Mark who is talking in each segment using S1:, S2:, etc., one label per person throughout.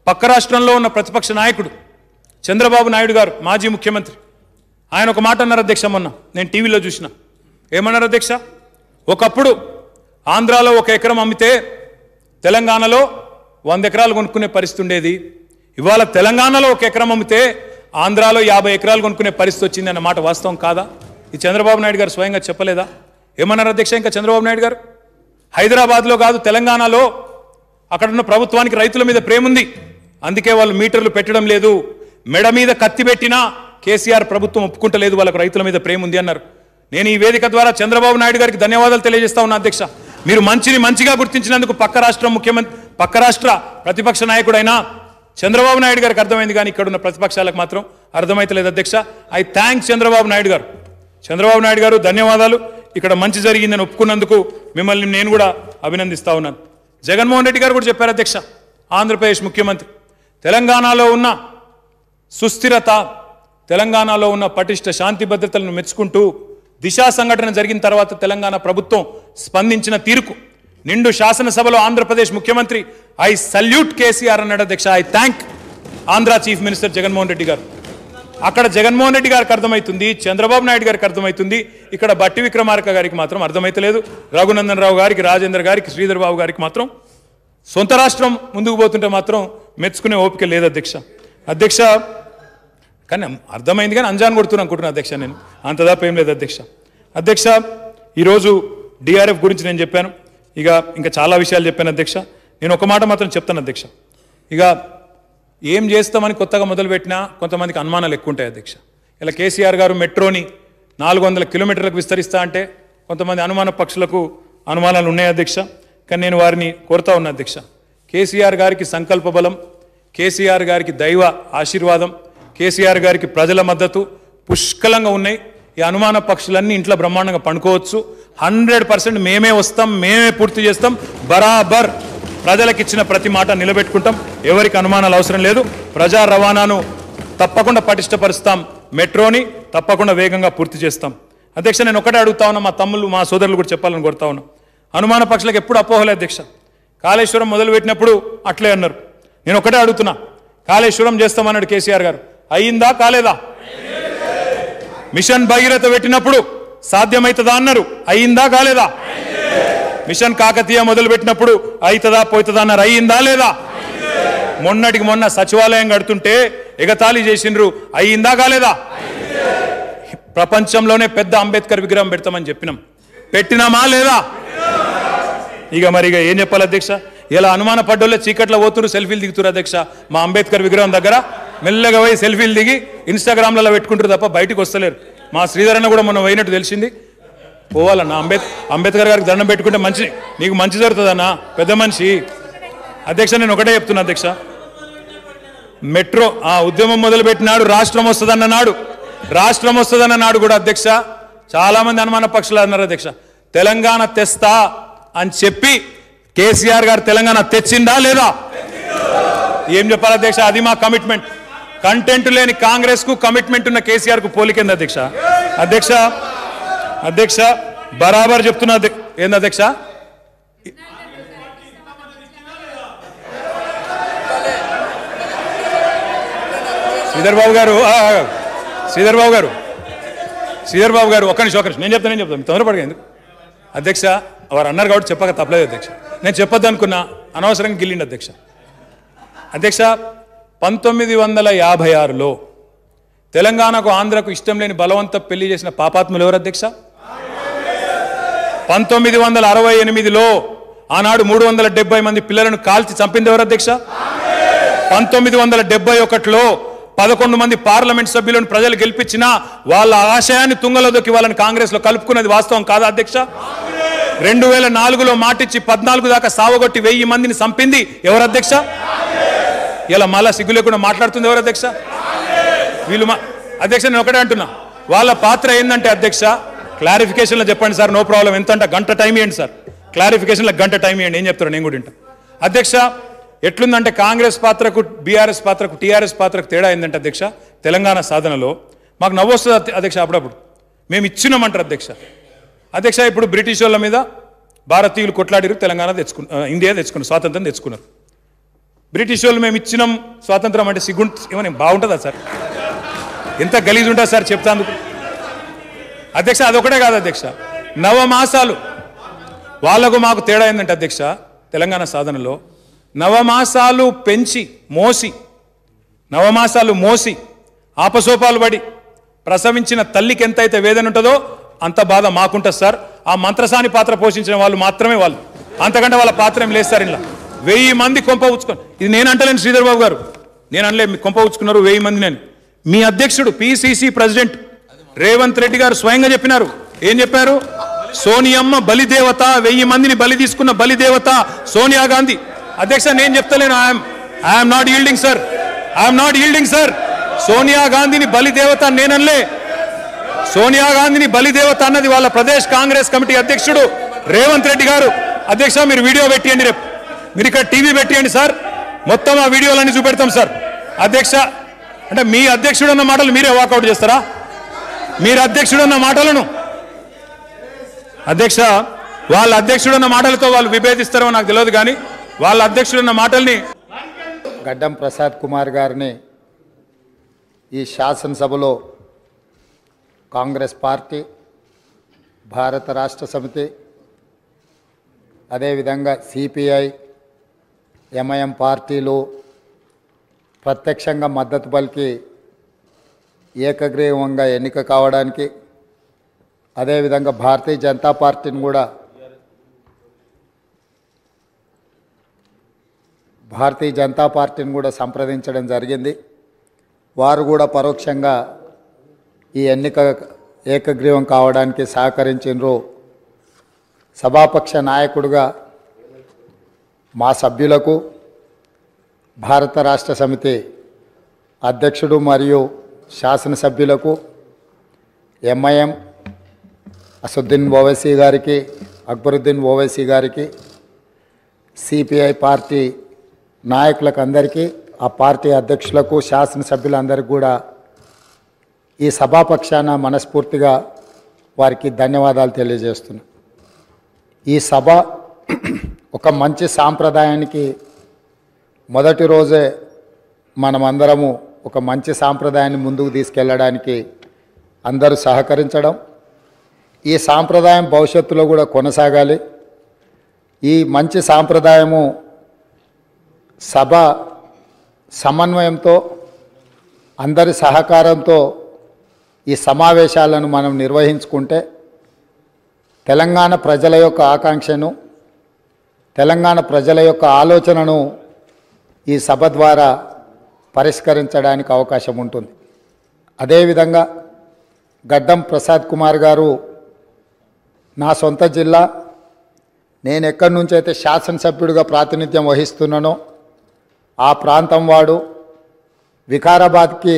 S1: పక్క రాష్ట్రంలో ఉన్న ప్రతిపక్ష నాయకుడు చంద్రబాబు నాయుడు గారు, మాజీ ముఖ్యమంత్రి, ఆయన ఒక మాట అన్నారు అధ్యక్ష. మొన్న నేను టీవీలో చూసిన. ఏమన్నారు అధ్యక్ష? ఒకప్పుడు ఆంధ్రాలో 1 ఎకరం అమ్మితే తెలంగాణలో 100 ఎకరాలు కొనుక్కునే పరిస్థితి ఉండేది. ఇవాళ తెలంగాణలో 1 ఎకరం అమ్మితే ఆంధ్రాలో 50 ఎకరాలు కొనుక్కునే పరిస్థితి వచ్చింది అన్న మాట వాస్తవం కాదా? ఈ చంద్రబాబు నాయుడు గారు స్వయంగా చెప్పలేదా? ఏమన్నారు అధ్యక్ష? ఇంకా చంద్రబాబు నాయుడు గారు హైదరాబాద్లో కాదు, తెలంగాణలో అక్కడున్న ప్రభుత్వానికి రైతుల మీద ప్రేమ ఉంది, అందుకే వాళ్ళు మీటర్లు పెట్టడం లేదు. మెడ మీద కత్తి పెట్టినా కేసీఆర్ ప్రభుత్వం ఒప్పుకుంటలేదు, వాళ్ళకు రైతుల మీద ప్రేమ ఉంది అన్నారు. నేను ఈ వేదిక ద్వారా చంద్రబాబు నాయుడు గారికి ధన్యవాదాలు తెలియజేస్తా ఉన్నా అధ్యక్ష. మీరు మంచిని మంచిగా గుర్తించినందుకు పక్క రాష్ట్ర ప్రతిపక్ష నాయకుడైనా చంద్రబాబు నాయుడు గారికి అర్థమైంది, కానీ ఇక్కడ ఉన్న ప్రతిపక్షాలకు మాత్రం అర్థమైతలేదు అధ్యక్ష. ఐ థ్యాంక్ చంద్రబాబు నాయుడు గారు. చంద్రబాబు నాయుడు గారు ధన్యవాదాలు. ఇక్కడ మంచి జరిగిందని ఒప్పుకున్నందుకు మిమ్మల్ని నేను కూడా అభినందిస్తా ఉన్నాను. జగన్మోహన్ రెడ్డి గారు కూడా చెప్పారు అధ్యక్ష, ఆంధ్రప్రదేశ్ ముఖ్యమంత్రి, తెలంగాణలో ఉన్న సుస్థిరత, తెలంగాణలో ఉన్న పటిష్ట శాంతి భద్రతలను మెచ్చుకుంటూ దిశా సంఘటన జరిగిన తర్వాత తెలంగాణ ప్రభుత్వం స్పందించిన తీరుకు నిండు శాసనసభలో ఆంధ్రప్రదేశ్ ముఖ్యమంత్రి ఐ సల్యూట్ కేసీఆర్ అన్నాడు అధ్యక్ష. I thank Andhra chief minister Jaganmohan Reddy గారు. అక్కడ జగన్మోహన్ రెడ్డి గారికి అర్థమవుతుంది, చంద్రబాబు నాయుడు గారికి అర్థమవుతుంది, ఇక్కడ బట్టి విక్రమార్క గారికి మాత్రం అర్థమైతలేదు. రఘునందన్ రావు గారికి, రాజేంద్ర గారికి, శ్రీధర్ బాబు గారికి మాత్రం సొంత రాష్ట్రం ముందుకు పోతుంటే మాత్రం మెచ్చుకునే ఓపిక లేదు అధ్యక్ష. కానీ అర్థమైంది, కానీ అంజాన్ కొడుతున్నా అనుకుంటున్నా అధ్యక్ష. నేను అంత దాప ఏం లేదు అధ్యక్ష. ఈరోజు డిఆర్ఎఫ్ గురించి నేను చెప్పాను, ఇంకా చాలా విషయాలు చెప్పాను అధ్యక్ష. నేను ఒక మాట మాత్రం చెప్తాను అధ్యక్ష. ఏం చేస్తామని కొత్తగా మొదలుపెట్టినా కొంతమందికి అనుమానాలు ఎక్కువ ఉంటాయి అధ్యక్ష. ఇలా కేసీఆర్ గారు మెట్రోని 400 కిలోమీటర్లకు విస్తరిస్తా అంటే కొంతమంది అనుమాన పక్షులకు అనుమానాలు ఉన్నాయి అధ్యక్ష. కానీ నేను వారిని కోరుతా ఉన్నా అధ్యక్ష, కేసీఆర్ గారికి సంకల్ప బలం, కేసీఆర్ గారికి దైవ ఆశీర్వాదం, కేసీఆర్ గారికి ప్రజల మద్దతు పుష్కలంగా ఉన్నాయి. ఈ అనుమాన పక్షులన్నీ ఇంట్లో బ్రహ్మాండంగా పండుకోవచ్చు. 100% మేమే వస్తాం, మేమే పూర్తి చేస్తాం, బరాబర్ ప్రజలకు ఇచ్చిన ప్రతి మాట నిలబెట్టుకుంటాం. ఎవరికి అనుమానాలు అవసరం లేదు. ప్రజా రవాణాను తప్పకుండా పటిష్టపరుస్తాం, మెట్రోని తప్పకుండా వేగంగా పూర్తి చేస్తాం అధ్యక్ష. నేను ఒకటే అడుగుతా ఉన్నా, మా తమ్ముళ్ళు మా సోదరులు కూడా చెప్పాలని కోరుతా ఉన్నా. అనుమాన పక్షులకు ఎప్పుడు అపోహలే అధ్యక్ష. కాళేశ్వరం మొదలుపెట్టినప్పుడు అట్లే అన్నారు. నేను ఒకటే అడుగుతున్నా, కాళేశ్వరం చేస్తామన్నాడు కేసీఆర్ గారు, అయ్యిందా కాలేదా? మిషన్ భగీరథ పెట్టినప్పుడు సాధ్యమవుతుందా అన్నారు, అయ్యిందా కాలేదా? మిషన్ కాకతీయ మొదలుపెట్టినప్పుడు అవుతుందా పోతుందా అన్నారు, అయ్యిందా లేదా? మొన్నటికి మొన్న సచివాలయం కడుతుంటే ఎగతాళి చేసిండ్రు, అయ్యిందా కాలేదా? ప్రపంచంలోనే పెద్ద అంబేద్కర్ విగ్రహం పెడతామని చెప్పినాం, పెట్టినామా లేదా? మరి ఏం చెప్పాలి అధ్యక్ష? ఇలా అనుమాన పడ్డోళ్ళే చీకట్లో పోతురు, సెల్ఫీలు దిగుతురు అధ్యక్ష. మా అంబేద్కర్ విగ్రహం దగ్గర మెల్లగా పోయి సెల్ఫీలు దిగి ఇన్స్టాగ్రామ్లలో పెట్టుకుంటారు తప్ప బయటకు వస్తలేరు. మా శ్రీధరన్న కూడా మొన్న పోయినట్టు తెలిసింది. పోవాలన్నా అంబేద్కర్ గారికి దండం పెట్టుకుంటే నీకు మంచి జరుగుతుందన్నా, పెద్ద మనిషి అధ్యక్ష. నేను ఒకటే చెప్తున్నా అధ్యక్ష, మెట్రో ఉద్యమం మొదలుపెట్టినాడు, రాష్ట్రం వస్తుందన్న నాడు కూడా అధ్యక్ష చాలా మంది అనుమాన పక్షులు అన్నారు అధ్యక్ష. తెలంగాణ తెస్తా అని చెప్పి కేసీఆర్ గారు తెలంగాణ తెచ్చిందా లేదా? ఏం చెప్పాలి అధ్యక్ష? అది మా కమిట్మెంట్. కంటెంట్ లేని కాంగ్రెస్ కు కమిట్మెంట్ ఉన్న కేసీఆర్ కు పోలికేంది అధ్యక్ష. బరాబర్ చెప్తున్నా. ఏంది అధ్యక్ష? శ్రీధర్ బాబు గారు ఒక్క నిమిషం నేను చెప్తాను తొందరపడగా ఎందుకు అధ్యక్ష? వారు అన్నారు కాబట్టి చెప్పక తప్పలేదు అధ్యక్ష. నేను చెప్పొద్దు అనుకున్నా, అనవసరంగా గిల్లిండి అధ్యక్ష. 1956లో తెలంగాణకు ఆంధ్రకు ఇష్టం లేని బలవంత పెళ్లి చేసిన పాపాత్ములు ఎవరు అధ్యక్ష? 1968లో ఆనాడు 370 మంది పిల్లలను కాల్చి చంపింది ఎవరు అధ్యక్ష? 1971లో 11 మంది పార్లమెంట్ సభ్యులను ప్రజలు గెలిపించినా వాళ్ళ ఆశయాన్ని తుంగలో దొక్కి వాళ్ళని కాంగ్రెస్ లో కలుపుకున్నది వాస్తవం కాదా అధ్యక్ష? 2004లో మాటిచ్చి 14 దాకా సావగొట్టి 1000 మందిని చంపింది ఎవరు అధ్యక్ష? ఇలా మళ్ళా సిగ్గు లేకుండా మాట్లాడుతుంది ఎవరు అధ్యక్ష? వీళ్ళు అధ్యక్ష నేను ఒకటే అంటున్నా, వాళ్ళ పాత్ర ఏంటంటే అధ్యక్ష క్లారిఫికేషన్లో చెప్పండి సార్, నో ప్రాబ్లం. ఎంత అంటే గంట టైం ఇవ్వండి సార్, క్లారిఫికేషన్లో గంట టైం ఇవ్వండి. ఏం చెప్తారు నేను కూడా వింటా అధ్యక్ష. ఎట్లుందంటే కాంగ్రెస్ పాత్రకు, బీఆర్ఎస్ పాత్రకు, టీఆర్ఎస్ పాత్రకు తేడా ఏంటంటే అధ్యక్ష, తెలంగాణ సాధనలో మాకు నవ్వు వస్తుంది అధ్యక్ష. అప్పుడప్పుడు మేము ఇచ్చినామంటారు అధ్యక్ష. ఇప్పుడు బ్రిటిష్ వాళ్ళ మీద భారతీయులు కొట్లాడిరు, తెలంగాణ ఇండియా తెచ్చుకున్నారు, స్వాతంత్రం తెచ్చుకున్నారు. బ్రిటిష్ వాళ్ళు మేము ఇచ్చినాం స్వాతంత్రం అంటే ఏమని బాగుంటుందా సార్? ఎంత గలీజ్ ఉంటుంది సార్ చెప్తాను అధ్యక్ష. అదొకటే కాదు అధ్యక్ష, నవమాసాలు వాళ్లకు మాకు తేడా ఏంటంటే అధ్యక్ష, తెలంగాణ సాధనలో నవమాసాలు పెంచి నవమాసాలు మోసి ఆపసోపాలు పడి ప్రసవించిన తల్లికి ఎంతైతే వేదన ఉంటుందో అంత బాధ మాకుంటుంది సార్. ఆ మంత్రసాని పాత్ర పోషించిన వాళ్ళు మాత్రమే వాళ్ళు, అంతకంటే వాళ్ళ పాత్ర ఏం లేదు సార్. ఇలా 1000 మంది కొంప ఉచ్చుకొని, ఇది నేను అంటలేను శ్రీధర్ బాబు గారు, నేను అనలే మీ కొంప ఉచ్చుకున్నారు 1000 మంది. నేను మీ అధ్యక్షుడు పిసిసి ప్రెసిడెంట్ రేవంత్ రెడ్డి గారు స్వయంగా చెప్పినారు. ఏం చెప్పారు? సోనియమ్మ బలిదేవత, 1000 మందిని బలి తీసుకున్న బలిదేవత సోనియా గాంధీ. అధ్యక్ష నేను చెప్తలేను, I'm not yielding sir, I'm not yielding sir. Sonia గాంధీని బలిదేవత నేనలే, సోనియా గాంధీని బలిదేవత అన్నది వాళ్ళ ప్రదేశ్ కాంగ్రెస్ కమిటీ అధ్యక్షుడు రేవంత్ రెడ్డి గారు. అధ్యక్ష మీరు వీడియో పెట్టియండి, రేపు మీరు ఇక్కడ టీవీ పెట్టియండి సార్, మొత్తం ఆ వీడియోలన్నీ చూపెడతాం సార్. అధ్యక్ష అంటే మీ అధ్యక్షుడు అన్న మాటలు మీరే వాకౌట్ చేస్తారా? మీరు అధ్యక్షుడు అన్న మాటలను అధ్యక్ష వాళ్ళ అధ్యక్షుడు అన్న మాటలతో వాళ్ళు విభేదిస్తారో నాకు తెలియదు, కానీ వాళ్ళ అధ్యక్షుడు అన్న మాటల్ని
S2: గడ్డం ప్రసాద్ కుమార్ గారిని ఈ శాసనసభలో కాంగ్రెస్ పార్టీ, భారత రాష్ట్ర సమితి, అదేవిధంగా సిపిఐ, ఎంఐఎం పార్టీలు ప్రత్యక్షంగా మద్దతు పలికి ఏకగ్రీవంగా ఎన్నిక కావడానికి, అదేవిధంగా భారతీయ జనతా పార్టీని కూడా సంప్రదించడం జరిగింది. వారు కూడా పరోక్షంగా ఈ ఎన్నిక ఏకగ్రీవం కావడానికి సహకరించారు. సభాపక్ష నాయకుడిగా మా సభ్యులకు, భారత రాష్ట్ర సమితి అధ్యక్షుడు మరియు శాసనసభ్యులకు, ఎంఐఎం అసదుద్దీన్ ఓవైసీ గారికి, అక్బరుద్దీన్ ఓవైసీ గారికి, సిపిఐ పార్టీ నాయకులకు అందరికీ, ఆ పార్టీ అధ్యక్షులకు, శాసనసభ్యులందరికీ కూడా ఈ సభాపక్షాన మనస్ఫూర్తిగా వారికి ధన్యవాదాలు తెలియజేస్తున్నాను. ఈ సభ ఒక మంచి సాంప్రదాయానికి మొదటి రోజే మనమందరము ఒక మంచి సాంప్రదాయాన్ని ముందుకు తీసుకెళ్ళడానికి అందరూ సహకరించడం, ఈ సాంప్రదాయం భవిష్యత్తులో కూడా కొనసాగాలి. ఈ మంచి సాంప్రదాయము సభ సమన్వయంతో, అందరి సహకారంతో ఈ సమావేశాలను మనం నిర్వహించుకుంటే తెలంగాణ ప్రజల యొక్క ఆకాంక్షను, తెలంగాణ ప్రజల యొక్క ఆలోచనను ఈ సభ ద్వారా పరిష్కరించడానికి అవకాశం ఉంటుంది. అదేవిధంగా గడ్డం ప్రసాద్ కుమార్ గారు నా సొంత జిల్లా, నేను ఎక్కడి నుంచి అయితే శాసనసభ్యుడిగా ప్రాతినిధ్యం వహిస్తున్నానో ఆ ప్రాంతం వాడు. వికారాబాద్కి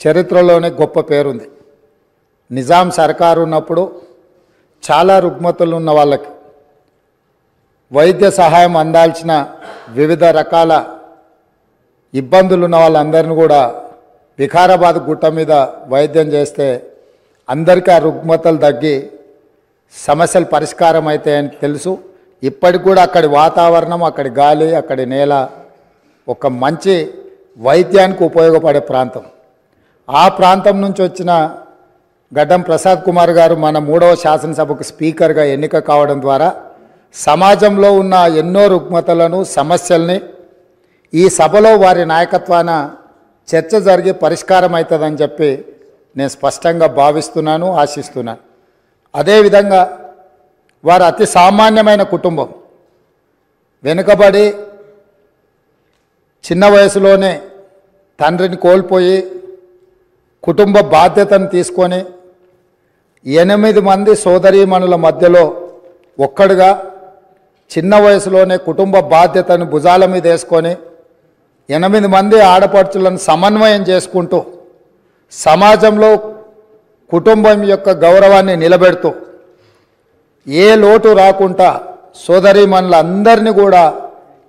S2: చరిత్రలోనే గొప్ప పేరుంది. నిజాం సర్కారు ఉన్నప్పుడు చాలా రుగ్మతలు ఉన్న వాళ్ళకి వైద్య సహాయం అందాల్సిన వివిధ రకాల ఇబ్బందులు ఉన్న వాళ్ళందరినీ కూడా వికారాబాద్ గుట్ట మీద వైద్యం చేస్తే అందరికీ ఆ రుగ్మతలు తగ్గి సమస్యలు పరిష్కారం అవుతాయని తెలుసు. ఇప్పటికి కూడా అక్కడి వాతావరణం, అక్కడి గాలి, అక్కడి నేల ఒక మంచి వైద్యానికి ఉపయోగపడే ప్రాంతం. ఆ ప్రాంతం నుంచి వచ్చిన గడ్డం ప్రసాద్ కుమార్ గారు మన 3వ శాసనసభకు స్పీకర్గా ఎన్నిక కావడం ద్వారా సమాజంలో ఉన్న ఎన్నో రుగ్మతలను, సమస్యల్ని ఈ సభలో వారి నాయకత్వాన చర్చ జరిగి పరిష్కారం అవుతుందని చెప్పి నేను స్పష్టంగా భావిస్తున్నాను, ఆశిస్తున్నాను. అదేవిధంగా వారు అతి సామాన్యమైన కుటుంబం. వెనుకబడి చిన్న వయసులోనే తండ్రిని కోల్పోయి కుటుంబ బాధ్యతను తీసుకొని 8 మంది సోదరీమణుల మధ్యలో ఒక్కడుగా చిన్న వయసులోనే కుటుంబ బాధ్యతను భుజాల మీద వేసుకొని 8 మంది ఆడపడుచులను సమన్వయం చేసుకుంటూ సమాజంలో కుటుంబం యొక్క గౌరవాన్ని నిలబెడుతూ ఏ లోటు రాకుండా సోదరీమణులందరినీ కూడా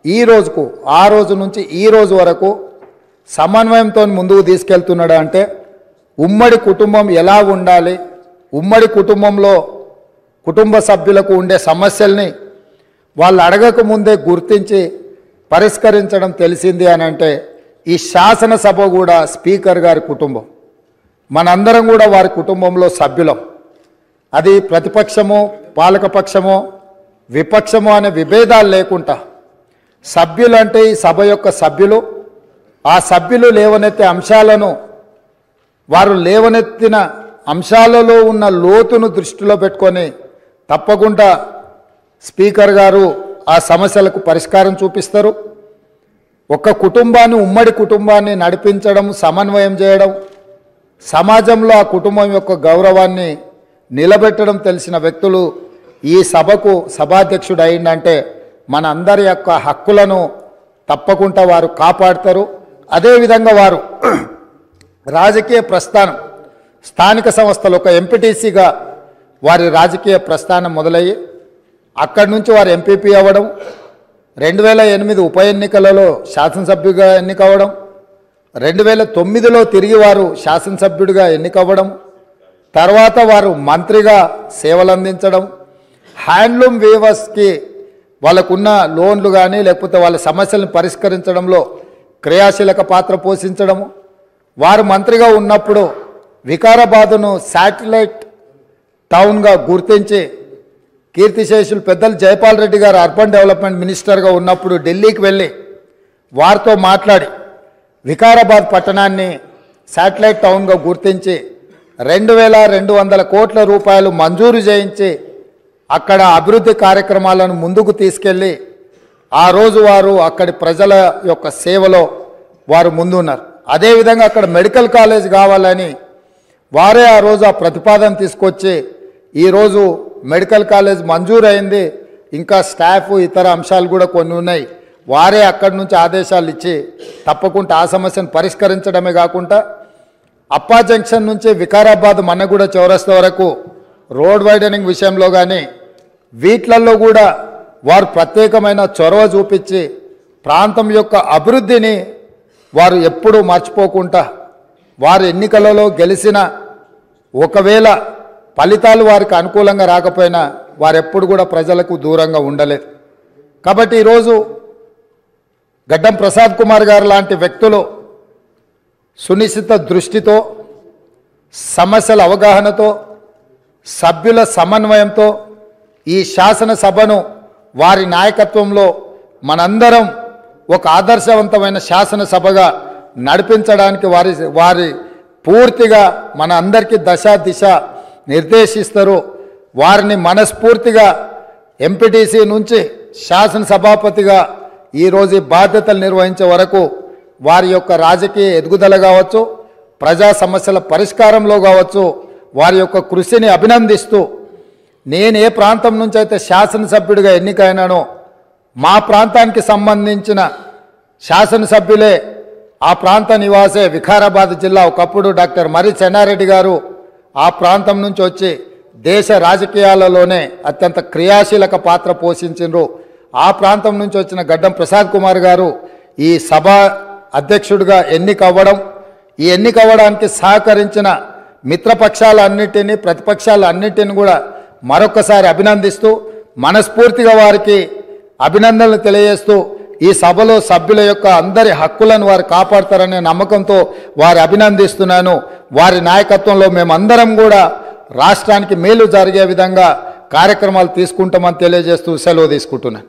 S2: ఈ రోజుకు, ఆ రోజు నుంచి ఈ రోజు వరకు సమన్వయంతో ముందుకు తీసుకెళ్తున్నాడు. అంటే ఉమ్మడి కుటుంబం ఎలా ఉండాలి, ఉమ్మడి కుటుంబంలో కుటుంబ సభ్యులకు ఉండే సమస్యల్ని వాళ్ళు అడగక ముందే గుర్తించి పరిష్కరించడం తెలిసింది అని అంటే ఈ శాసనసభ కూడా స్పీకర్ గారి కుటుంబం, మనందరం కూడా వారి కుటుంబంలో సభ్యులం. అది ప్రతిపక్షమో పాలకపక్షమో విపక్షమో అనే విభేదాలు లేకుండా సభ్యులు అంటే ఈ సభ యొక్క సభ్యులు, ఆ సభ్యులు లేవనెత్తే అంశాలను వారు లేవనెత్తిన అంశాలలో ఉన్న లోతును దృష్టిలో పెట్టుకొని తప్పకుండా స్పీకర్ గారు ఆ సమస్యలకు పరిష్కారం చూపిస్తారు. ఒక కుటుంబాన్ని, ఉమ్మడి కుటుంబాన్ని నడిపించడం, సమన్వయం చేయడం, సమాజంలో ఆ కుటుంబం యొక్క గౌరవాన్ని నిలబెట్టడం తెలిసిన వ్యక్తులు ఈ సభకు సభాధ్యక్షుడు అయిందంటే మన అందరి యొక్క హక్కులను తప్పకుండా వారు కాపాడతారు. అదేవిధంగా వారు రాజకీయ ప్రస్థానం, స్థానిక సంస్థలు ఒక ఎంపీటీసీగా వారి రాజకీయ ప్రస్థానం మొదలయ్యి అక్కడి నుంచి వారు ఎంపీపీ అవ్వడం, 2008 ఉప ఎన్నికలలో శాసనసభ్యుడిగా ఎన్నికవ్వడం, 2009లో తిరిగి వారు శాసనసభ్యుడిగా ఎన్నికవ్వడం, తర్వాత వారు మంత్రిగా సేవలు అందించడం, హ్యాండ్లూమ్ వీవర్స్కి వాళ్ళకున్న లోన్లు కానీ లేకపోతే వాళ్ళ సమస్యలను పరిష్కరించడంలో క్రియాశీలక పాత్ర పోషించడము, వారు మంత్రిగా ఉన్నప్పుడు వికారాబాదును శాటిలైట్ టౌన్గా గుర్తించి కీర్తిశేషులు పెద్దలు జైపాల్ రెడ్డి గారు అర్బన్ డెవలప్మెంట్ మినిస్టర్గా ఉన్నప్పుడు ఢిల్లీకి వెళ్ళి వారితో మాట్లాడి వికారాబాద్ పట్టణాన్ని శాటిలైట్ టౌన్గా గుర్తించి 2200 కోట్ల రూపాయలు మంజూరు చేయించి అక్కడ అభివృద్ధి కార్యక్రమాలను ముందుకు తీసుకెళ్ళి ఆ రోజు వారు అక్కడి ప్రజల యొక్క సేవలో వారు ముందున్నారు. అదేవిధంగా అక్కడ మెడికల్ కాలేజ్ కావాలని వారే ఆ రోజు ఆ ప్రతిపాదన తీసుకొచ్చి ఈరోజు మెడికల్ కాలేజ్ మంజూరు అయింది. ఇంకా స్టాఫ్ ఇతర అంశాలు కూడా కొన్ని ఉన్నాయి. వారే అక్కడి నుంచి ఆదేశాలు ఇచ్చి తప్పకుండా ఆ సమస్యను పరిష్కరించడమే కాకుండా అప్పా జంక్షన్ నుంచి వికారాబాద్ మన్నగూడ చౌరస్తా వరకు రోడ్ వైడనింగ్ విషయంలో కానీ వీట్లల్లో కూడా వారు ప్రత్యేకమైన చొరవ చూపించి ప్రాంతం యొక్క అభివృద్ధిని వారు ఎప్పుడూ మర్చిపోకుండా వారు ఎన్నికలలో గెలిచిన ఒకవేళ ఫలితాలు వారికి అనుకూలంగా రాకపోయినా వారెప్పుడు కూడా ప్రజలకు దూరంగా ఉండలేదు. కాబట్టి ఈరోజు గడ్డం ప్రసాద్ కుమార్ గారు లాంటి వ్యక్తులు సునిశ్చిత దృష్టితో, సమస్యల అవగాహనతో, సభ్యుల సమన్వయంతో ఈ శాసనసభను వారి నాయకత్వంలో మనందరం ఒక ఆదర్శవంతమైన శాసనసభగా నడిపించడానికి వారి పూర్తిగా మన అందరికీ దశ దిశ నిర్దేశిస్తారు. వారిని మనస్ఫూర్తిగా ఎంపీటీసీ నుంచి శాసనసభాపతిగా ఈరోజు బాధ్యతలు నిర్వహించే వరకు వారి యొక్క రాజకీయ ఎదుగుదల కావచ్చు, ప్రజా సమస్యల పరిష్కారంలో కావచ్చు, వారి యొక్క కృషిని అభినందిస్తూ నేను ఏ ప్రాంతం నుంచి అయితే శాసనసభ్యుడిగా ఎన్నికైనానో మా ప్రాంతానికి సంబంధించిన శాసనసభ్యులే ఆ ప్రాంత నివాసే వికారాబాద్ జిల్లా ఒకప్పుడు డాక్టర్ మరి చెన్నారెడ్డి గారు ఆ ప్రాంతం నుంచి వచ్చి దేశ రాజకీయాలలోనే అత్యంత క్రియాశీలక పాత్ర పోషించారు. ఆ ప్రాంతం నుంచి వచ్చిన గడ్డం ప్రసాద్ కుమార్ గారు ఈ సభ అధ్యక్షుడిగా ఎన్నికవ్వడం, ఈ ఎన్నికవ్వడానికి సహకరించిన మిత్రపక్షాలన్నింటినీ ప్రతిపక్షాలన్నింటినీ కూడా మరొకసారి అభినందిస్తూ మనస్ఫూర్తిగా వారికి అభినందనలు తెలియజేస్తూ ఈ సభలో సభ్యుల యొక్క అందరి హక్కులను వారు కాపాడతారనే నమ్మకంతో వారి అభినందిస్తున్నాను. వారి నాయకత్వంలో మేమందరం కూడా రాష్ట్రానికి మేలు జరిగే విధంగా కార్యక్రమాలు తీసుకుంటామని తెలియజేస్తూ సెలవు తీసుకుంటున్నాను.